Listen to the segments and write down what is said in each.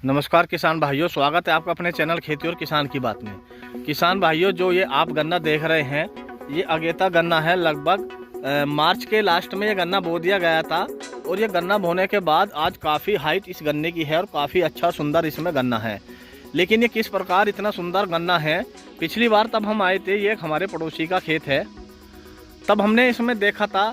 नमस्कार किसान भाइयों, स्वागत है आपका अपने चैनल खेती और किसान की बात में। किसान भाइयों, जो ये आप गन्ना देख रहे हैं, ये अगेता गन्ना है। लगभग मार्च के लास्ट में ये गन्ना बो दिया गया था और ये गन्ना बोने के बाद आज काफ़ी हाइट इस गन्ने की है और काफ़ी अच्छा सुंदर इसमें गन्ना है। लेकिन ये किस प्रकार इतना सुंदर गन्ना है, पिछली बार तब हम आए थे, ये एक हमारे पड़ोसी का खेत है, तब हमने इसमें देखा था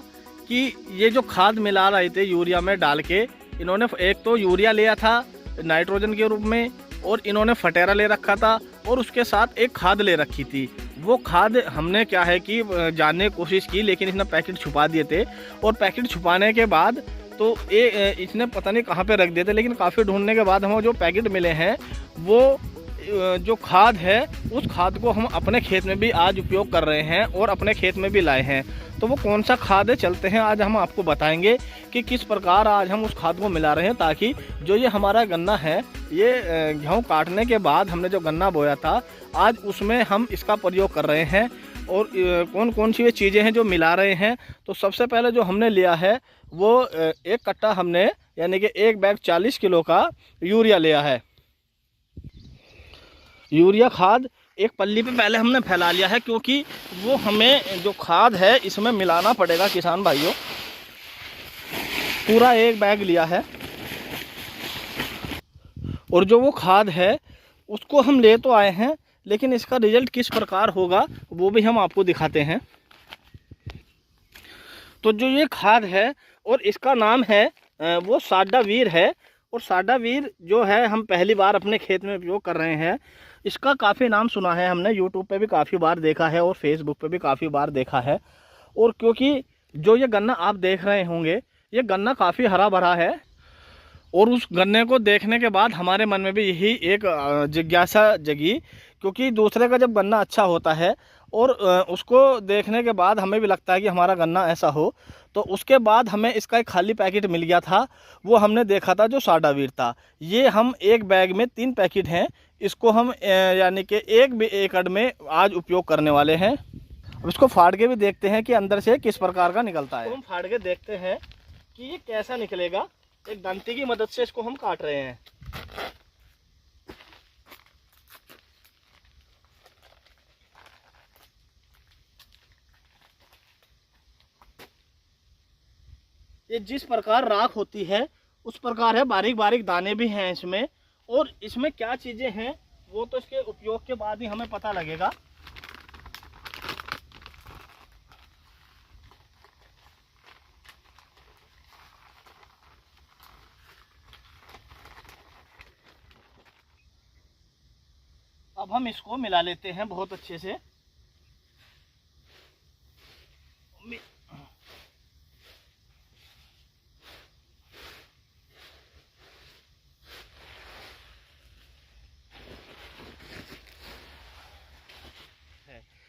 कि ये जो खाद मिला रहे थे यूरिया में डाल के, इन्होंने एक तो यूरिया लिया था नाइट्रोजन के रूप में और इन्होंने फटेरा ले रखा था और उसके साथ एक खाद ले रखी थी। वो खाद हमने क्या है कि जानने की कोशिश की, लेकिन इसने पैकेट छुपा दिए थे और पैकेट छुपाने के बाद तो ये इसने पता नहीं कहाँ पे रख दिए थे, लेकिन काफ़ी ढूंढने के बाद हमें जो पैकेट मिले हैं, वो जो खाद है उस खाद को हम अपने खेत में भी आज उपयोग कर रहे हैं और अपने खेत में भी लाए हैं। तो वो कौन सा खाद है, चलते हैं आज हम आपको बताएंगे कि किस प्रकार आज हम उस खाद को मिला रहे हैं, ताकि जो ये हमारा गन्ना है, ये गेहूँ काटने के बाद हमने जो गन्ना बोया था, आज उसमें हम इसका प्रयोग कर रहे हैं। और कौन कौन सी ये चीज़ें हैं जो मिला रहे हैं। तो सबसे पहले जो हमने लिया है वो एक कट्टा हमने, यानी कि एक बैग 40 किलो का यूरिया लिया है। यूरिया खाद एक पल्ली पे पहले हमने फैला लिया है, क्योंकि वो हमें जो खाद है इसमें मिलाना पड़ेगा। किसान भाइयों, पूरा एक बैग लिया है और जो वो खाद है उसको हम ले तो आए हैं, लेकिन इसका रिजल्ट किस प्रकार होगा वो भी हम आपको दिखाते हैं। तो जो ये खाद है और इसका नाम है वो साडा वीर है। और साडा वीर जो है हम पहली बार अपने खेत में उपयोग कर रहे हैं। इसका काफ़ी नाम सुना है हमने, यूट्यूब पे भी काफ़ी बार देखा है और फेसबुक पे भी काफ़ी बार देखा है। और क्योंकि जो ये गन्ना आप देख रहे होंगे, ये गन्ना काफ़ी हरा भरा है और उस गन्ने को देखने के बाद हमारे मन में भी यही एक जिज्ञासा जगी, क्योंकि दूसरे का जब गन्ना अच्छा होता है और उसको देखने के बाद हमें भी लगता है कि हमारा गन्ना ऐसा हो। तो उसके बाद हमें इसका एक खाली पैकेट मिल गया था, वो हमने देखा था जो साडा वीर था। ये हम एक बैग में 3 पैकेट हैं, इसको हम यानी कि 1 एकड़ में आज उपयोग करने वाले हैं। अब इसको फाड़ के भी देखते हैं कि अंदर से किस प्रकार का निकलता है। तो हम फाड़ के देखते हैं कि ये कैसा निकलेगा। एक दंती की मदद से इसको हम काट रहे हैं। ये जिस प्रकार राख होती है उस प्रकार है, बारीक बारीक दाने भी हैं इसमें। और इसमें क्या चीजें हैं वो तो इसके उपयोग के बाद ही हमें पता लगेगा। अब हम इसको मिला लेते हैं बहुत अच्छे से।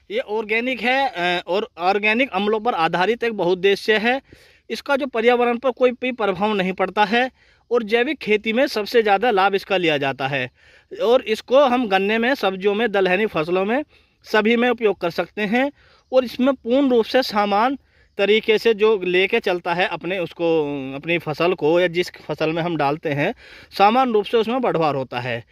ये ऑर्गेनिक है और ऑर्गेनिक अम्लों पर आधारित एक बहुउद्देश्य है। इसका जो पर्यावरण पर कोई भी प्रभाव नहीं पड़ता है और जैविक खेती में सबसे ज़्यादा लाभ इसका लिया जाता है। और इसको हम गन्ने में, सब्जियों में, दलहनी फसलों में, सभी में उपयोग कर सकते हैं। और इसमें पूर्ण रूप से सामान तरीके से जो लेके चलता है अपने उसको, अपनी फसल को, या जिस फसल में हम डालते हैं, सामान्य रूप से उसमें बढ़वार होता है।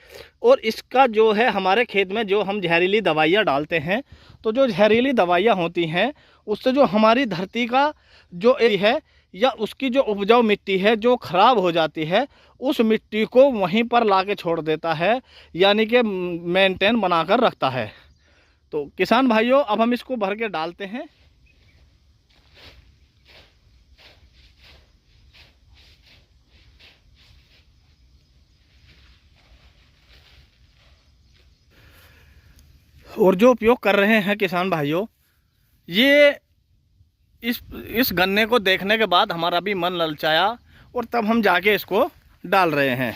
और इसका जो है हमारे खेत में जो हम जहरीली दवाइयाँ डालते हैं, तो जो जहरीली दवाइयाँ होती हैं उससे जो हमारी धरती का जो है या उसकी जो उपजाऊ मिट्टी है जो ख़राब हो जाती है, उस मिट्टी को वहीं पर ला के छोड़ देता है, यानी कि मेंटेन बनाकर रखता है। तो किसान भाइयों, अब हम इसको भर के डालते हैं। और जो उपयोग कर रहे हैं किसान भाइयों, ये इस गन्ने को देखने के बाद हमारा भी मन ललचाया और तब हम जाके इसको डाल रहे हैं।